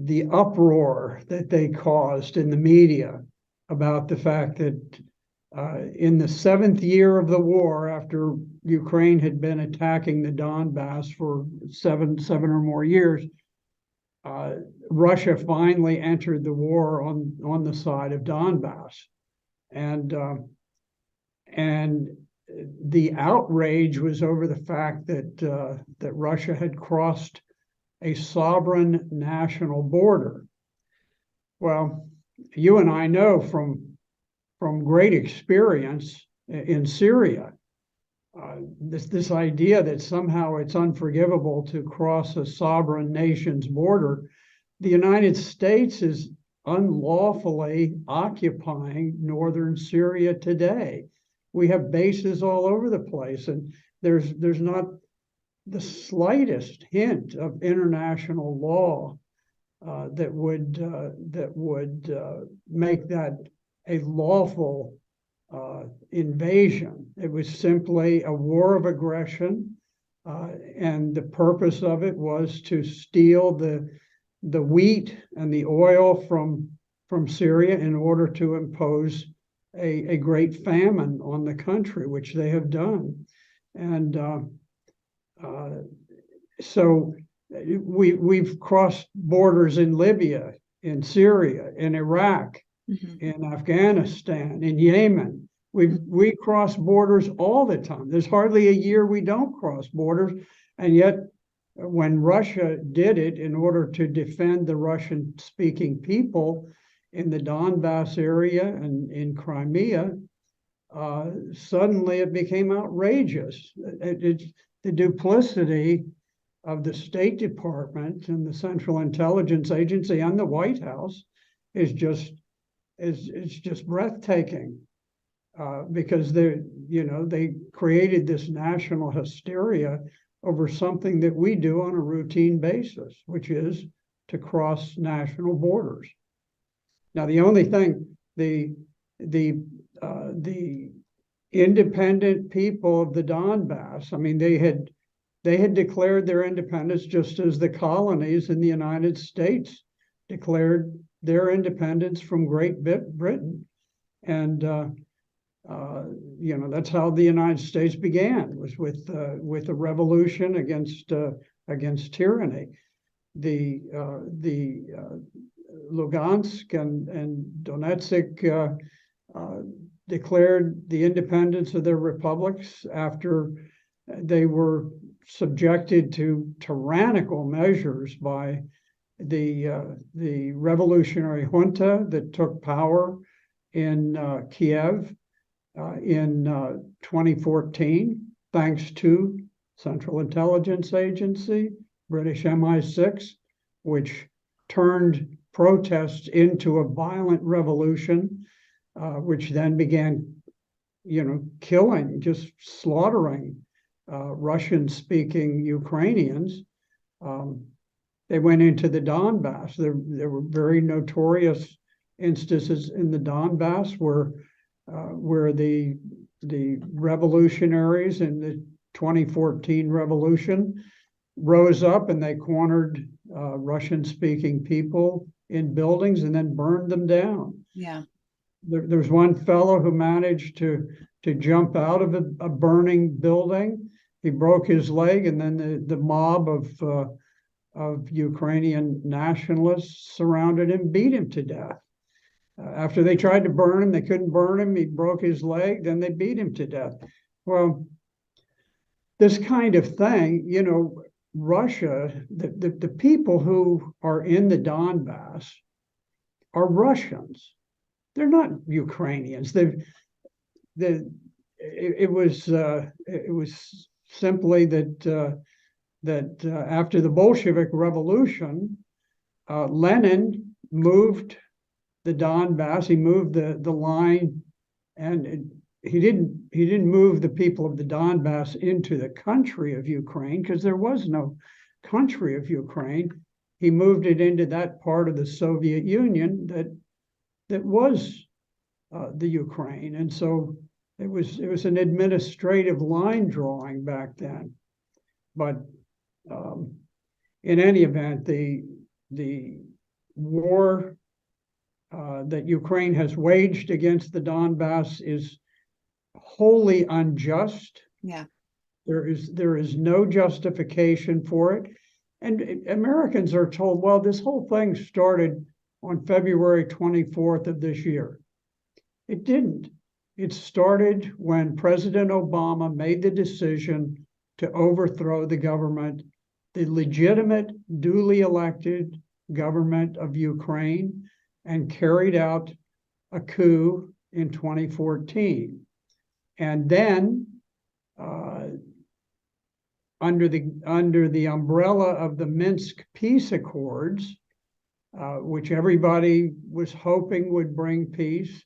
the uproar that they caused in the media about the fact that in the 7th year of the war, after Ukraine had been attacking the Donbass for seven or more years, Russia finally entered the war on the side of Donbass, and the outrage was over the fact that Russia had crossed a sovereign national border. Well, you and I know from great experience in Syria, this idea that somehow it's unforgivable to cross a sovereign nation's border. The United States is unlawfully occupying northern Syria today. We have bases all over the place, and there's not the slightest hint of international law that would make that a lawful invasion. It was simply a war of aggression, and the purpose of it was to steal the wheat and the oil from Syria in order to impose a great famine on the country, which they have done. And so we've crossed borders in Libya, in Syria, in Iraq, in Afghanistan, in Yemen. We cross borders all the time. There's hardly a year we don't cross borders. And yet, when Russia did it in order to defend the Russian-speaking people in the Donbass area and in Crimea, suddenly it became outrageous. The duplicity of the State Department and the Central Intelligence Agency and the White House is just breathtaking, because they created this national hysteria over something that we do on a routine basis, which is to cross national borders. Now, the only thing the independent people of the Donbass, I mean, they had declared their independence just as the colonies in the United States declared their independence from Great Britain. And that's how the United States began, was with a revolution against tyranny. The Lugansk and Donetsk declared the independence of their republics after they were subjected to tyrannical measures by the revolutionary junta that took power in Kiev in 2014, thanks to Central Intelligence Agency, British MI6, which turned protests into a violent revolution, which then began, killing, just slaughtering Russian-speaking Ukrainians. They went into the Donbass. There were very notorious instances in the Donbass where the revolutionaries in the 2014 revolution rose up and they cornered Russian-speaking people in buildings and then burned them down. Yeah. There's one fellow who managed to jump out of a burning building. He broke his leg, and then the mob of Ukrainian nationalists surrounded him, beat him to death. After they tried to burn him, they couldn't burn him. He broke his leg, then they beat him to death. Well, this kind of thing, Russia, the people who are in the Donbass are Russians. They're not Ukrainians. It was simply that after the Bolshevik Revolution, Lenin moved the Donbass. He moved the line, and he didn't move the people of the Donbass into the country of Ukraine, because there was no country of Ukraine. He moved it into that part of the Soviet Union that was the Ukraine, and so it was an administrative line drawing back then. But in any event, the war that Ukraine has waged against the Donbass is wholly unjust. Yeah. There is no justification for it. And Americans are told, well, this whole thing started on February 24th of this year. It didn't. It started when President Obama made the decision to overthrow the government, the legitimate, duly elected government of Ukraine, and carried out a coup in 2014. And then, under the umbrella of the Minsk peace accords, which everybody was hoping would bring peace,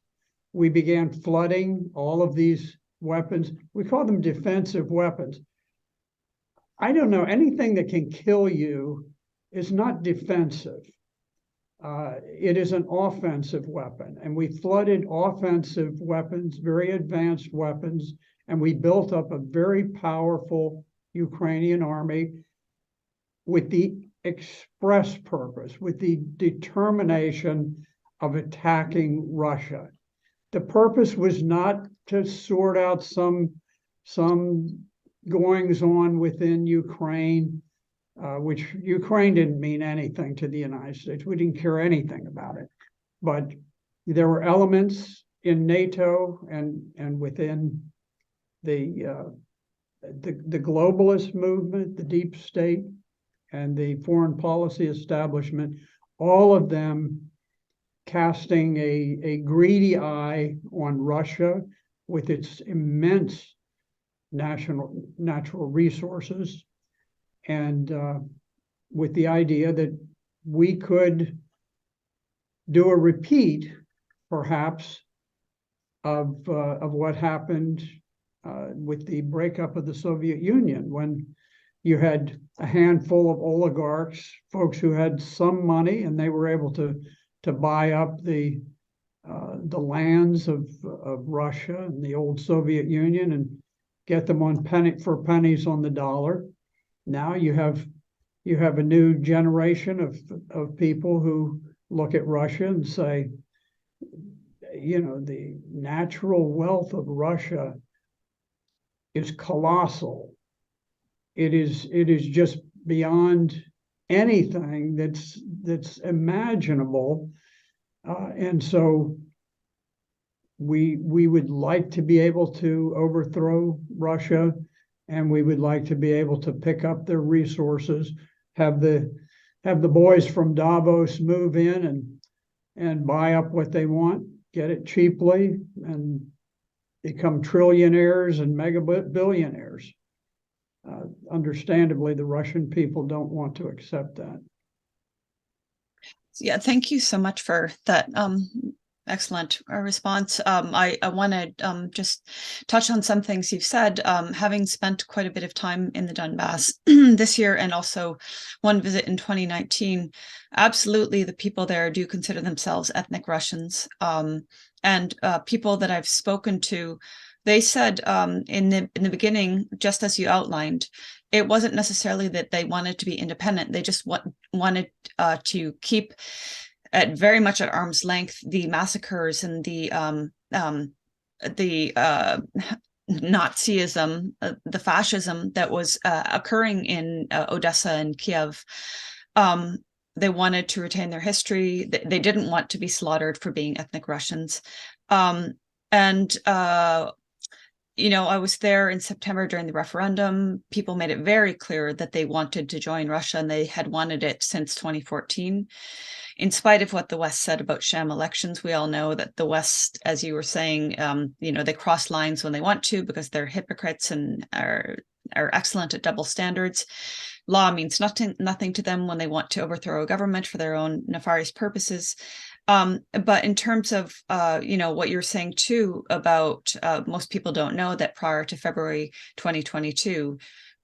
we began flooding all of these weapons. We call them defensive weapons. I don't know, anything that can kill you is not defensive. It is an offensive weapon. And we flooded offensive weapons, very advanced weapons, and we built up a very powerful Ukrainian army with the express purpose, with the determination of attacking Russia. The purpose was not to sort out some goings on within Ukraine, which Ukraine didn't mean anything to the United States. We didn't care anything about it. But there were elements in NATO and within the globalist movement, the deep state, and the foreign policy establishment, all of them casting a greedy eye on Russia with its immense natural resources, and with the idea that we could do a repeat, perhaps, of what happened with the breakup of the Soviet Union, when you had a handful of oligarchs, folks who had some money, and they were able to buy up the lands of Russia and the old Soviet Union and get them on pennies on the dollar. Now you have a new generation of people who look at Russia and say, the natural wealth of Russia is colossal. It is just beyond anything that's imaginable, and so we would like to be able to overthrow Russia, and we would like to be able to pick up their resources, have the boys from Davos move in and buy up what they want, get it cheaply, and become trillionaires and mega billionaires. Understandably, the Russian people don't want to accept that. Yeah, thank you so much for that excellent response. I want to just touch on some things you've said. Having spent quite a bit of time in the Donbass this year, and also one visit in 2019, absolutely the people there do consider themselves ethnic Russians. And people that I've spoken to, they said in the beginning, just as you outlined, it wasn't necessarily that they wanted to be independent. They just wanted to keep very much at arm's length the massacres and the Nazism, the fascism that was occurring in Odessa and Kiev. They wanted to retain their history. They didn't want to be slaughtered for being ethnic Russians. I was there in September during the referendum. People made it very clear that they wanted to join Russia, and they had wanted it since 2014. In spite of what the West said about sham elections, we all know that the West, as you were saying, they cross lines when they want to because they're hypocrites and are excellent at double standards. Law means nothing to them when they want to overthrow a government for their own nefarious purposes. But in terms of, what you're saying too about most people don't know that prior to February 2022,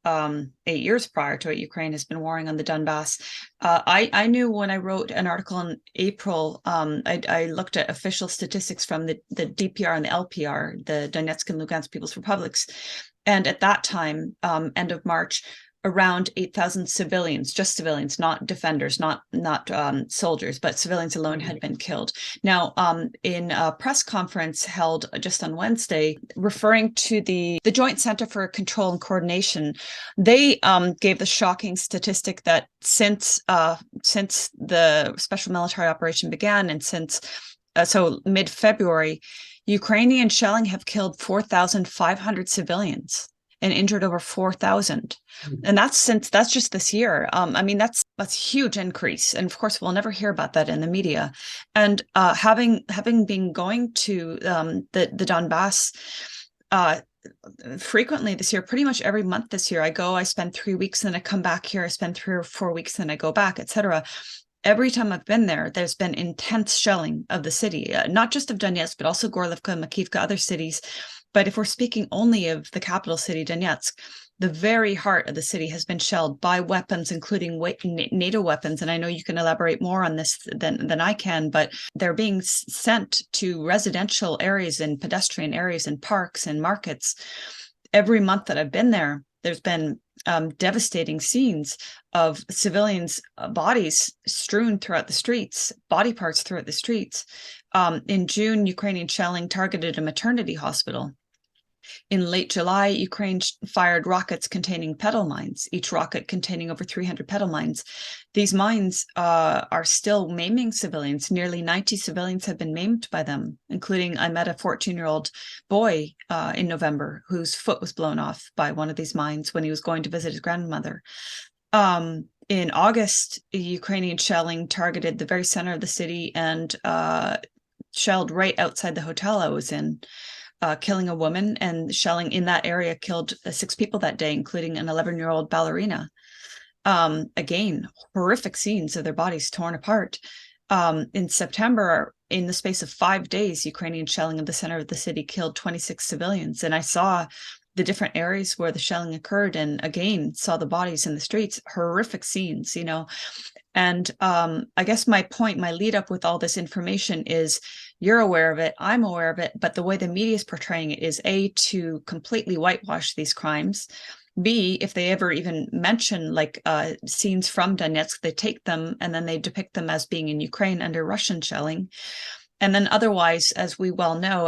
8 years prior to it, Ukraine has been warring on the Donbass. I knew when I wrote an article in April, I looked at official statistics from the DPR and the LPR, the Donetsk and Lugansk People's Republics. And at that time, end of March, around 8,000 civilians, just civilians, not defenders, not soldiers, but civilians alone had been killed. Now, in a press conference held just on Wednesday, referring to the Joint Center for Control and Coordination, they gave the shocking statistic that since the special military operation began, and since so mid-February, Ukrainian shelling have killed 4,500 civilians and injured over 4,000. And that's just this year. I mean, that's a huge increase. And of course, we'll never hear about that in the media. And having been going to the Donbass frequently this year, pretty much every month this year, I spend 3 weeks, and I come back here, I spend 3 or 4 weeks, and I go back, etc. Every time I've been there, there's been intense shelling of the city, not just of Donetsk, but also Gorlivka, Makivka, other cities. But if we're speaking only of the capital city, Donetsk, the very heart of the city has been shelled by weapons, including NATO weapons. And I know you can elaborate more on this than I can, but they're being sent to residential areas and pedestrian areas and parks and markets. Every month that I've been there, there's been devastating scenes of civilians' bodies strewn throughout the streets, body parts throughout the streets. In June, Ukrainian shelling targeted a maternity hospital. In late July, Ukraine fired rockets containing petal mines, each rocket containing over 300 petal mines. These mines are still maiming civilians. Nearly 90 civilians have been maimed by them, including I met a 14-year-old boy in November whose foot was blown off by one of these mines when he was going to visit his grandmother. In August, Ukrainian shelling targeted the very center of the city and shelled right outside the hotel I was in, killing a woman, and shelling in that area killed 6 people that day, including an 11-year-old ballerina. Again, horrific scenes of their bodies torn apart. In September, in the space of 5 days, Ukrainian shelling of the center of the city killed 26 civilians. And I saw the different areas where the shelling occurred, and again, saw the bodies in the streets, horrific scenes, you know. And I guess my lead up with all this information is, you're aware of it, I'm aware of it, but the way the media is portraying it is A, to completely whitewash these crimes. B, if they ever even mention like scenes from Donetsk, they take them and then they depict them as being in Ukraine under Russian shelling. And then otherwise, as we well know,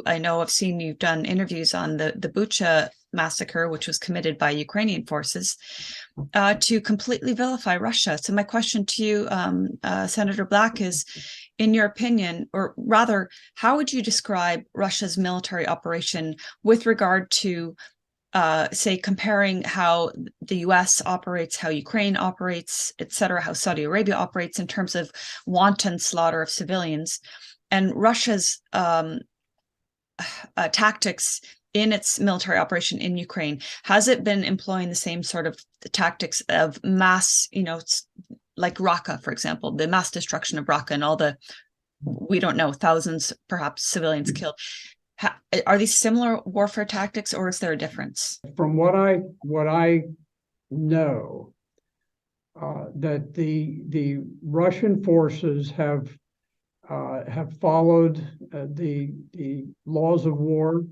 I know I've seen you've done interviews on the Bucha massacre, which was committed by Ukrainian forces, to completely vilify Russia. So my question to you, Senator Black, is, in your opinion, or rather, how would you describe Russia's military operation with regard to, say, comparing how the US operates, how Ukraine operates, et cetera, how Saudi Arabia operates in terms of wanton slaughter of civilians, and Russia's tactics in its military operation in Ukraine? Has it been employing the same sort of tactics of mass, you know, like Raqqa, for example, the mass destruction of Raqqa and all the, we don't know, thousands, perhaps, civilians killed? Are these similar warfare tactics, or is there a difference? From what I know, that the Russian forces have followed the laws of war.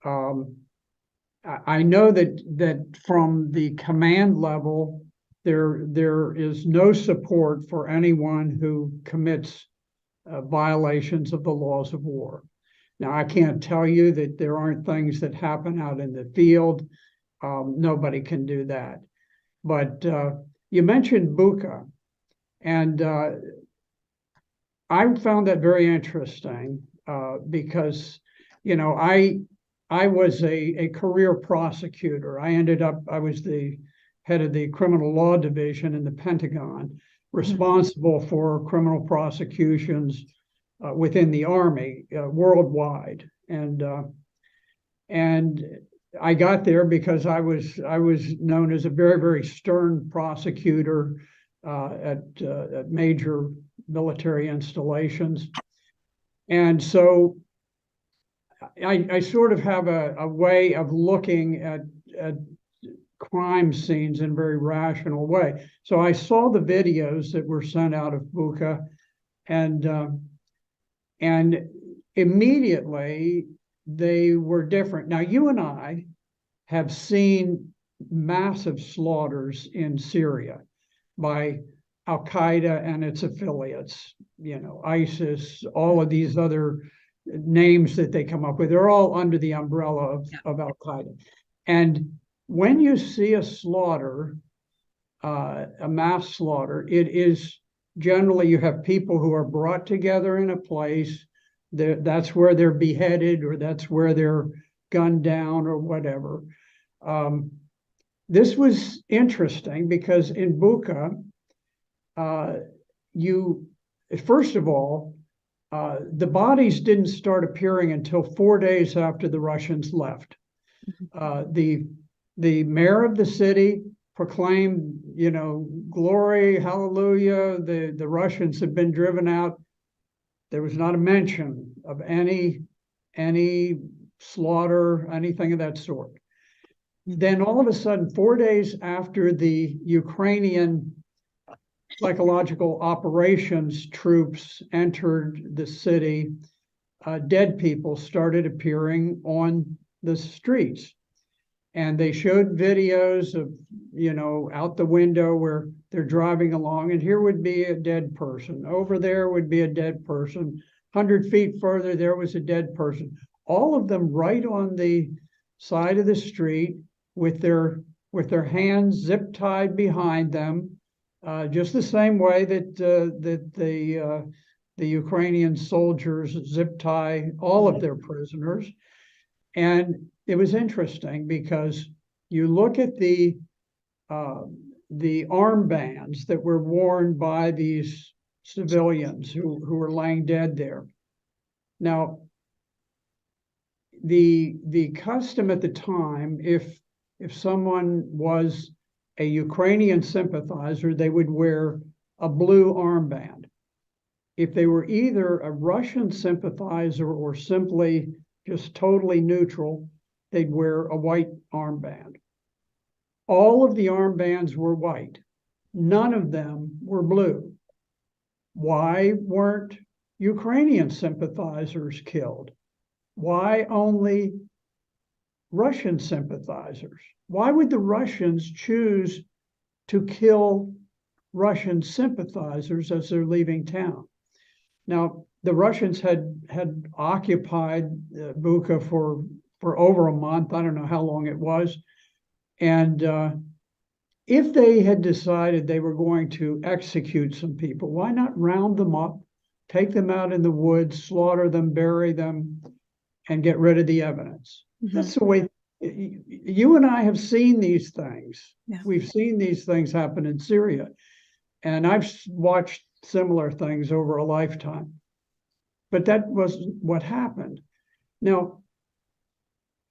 I know that from the command level, there is no support for anyone who commits violations of the laws of war. Now, I can't tell you that there aren't things that happen out in the field. Nobody can do that. But you mentioned Bucha, and I found that very interesting because, you know, I was a career prosecutor. I was the head of the criminal law division in the Pentagon, responsible for criminal prosecutions within the Army worldwide. And I got there because I was known as a very, very stern prosecutor at major military installations. And so I sort of have a way of looking at crime scenes in a very rational way. So I saw the videos that were sent out of Bucha, and immediately they were different. Now, you and I have seen massive slaughters in Syria by Al-Qaeda and its affiliates, ISIS, all of these other names that they come up with. They're all under the umbrella of Al-Qaeda. And when you see a slaughter, a mass slaughter, it is generally you have people who are brought together in a place. That's where they're beheaded, or that's where they're gunned down, or whatever. This was interesting because in Bucha, first of all, the bodies didn't start appearing until 4 days after the Russians left. The mayor of the city proclaimed, glory, hallelujah, the Russians have been driven out. There was not a mention of any slaughter, anything of that sort. Then all of a sudden, 4 days after the Ukrainian psychological operations troops entered the city, dead people started appearing on the streets. And they showed videos of, out the window where they're driving along, and here would be a dead person. Over there would be a dead person. 100 feet further, there was a dead person. All of them right on the side of the street with their hands zip tied behind them, just the same way that the Ukrainian soldiers zip tie all of their prisoners. And it was interesting because you look at the armbands that were worn by these civilians who were laying dead there. Now, the custom at the time, if someone was a Ukrainian sympathizer, they would wear a blue armband. If they were either a Russian sympathizer or simply just totally neutral, they'd wear a white armband. All of the armbands were white. None of them were blue. Why weren't Ukrainian sympathizers killed? Why only Russian sympathizers? Why would the Russians choose to kill Russian sympathizers as they're leaving town? Now, the Russians had occupied Bucha for over a month. I don't know how long it was. And if they had decided they were going to execute some people, why not round them up, take them out in the woods, slaughter them, bury them, and get rid of the evidence? Mm-hmm. That's the way. You and I have seen these things. Yeah. We've seen these things happen in Syria. And I've watched similar things over a lifetime. But that was what happened. Now,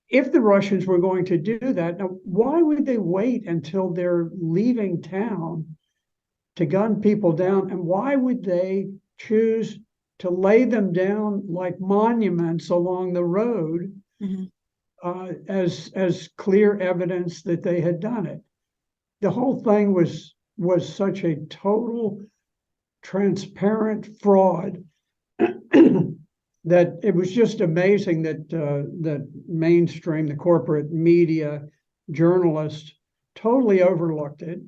if the Russians were going to do that, now why would they wait until they're leaving town to gun people down? And why would they choose to lay them down like monuments along the road, mm-hmm. As clear evidence that they had done it? The whole thing was such a total transparent fraud that it was just amazing that mainstream, the corporate media, journalists totally overlooked it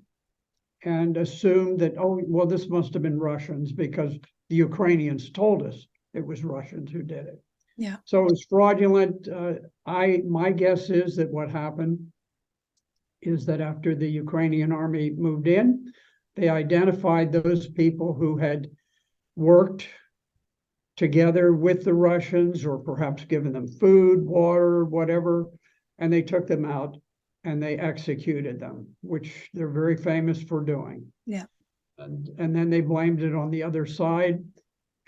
and assumed that, oh, well, this must have been Russians because the Ukrainians told us it was Russians who did it. Yeah. So it was fraudulent. My guess is that what happened is that after the Ukrainian army moved in, they identified those people who had worked together with the Russians or perhaps given them food, water, whatever, and they took them out and they executed them, which they're very famous for doing. Yeah. And then they blamed it on the other side.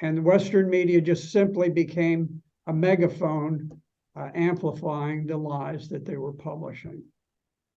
And the Western media just simply became a megaphone amplifying the lies that they were publishing.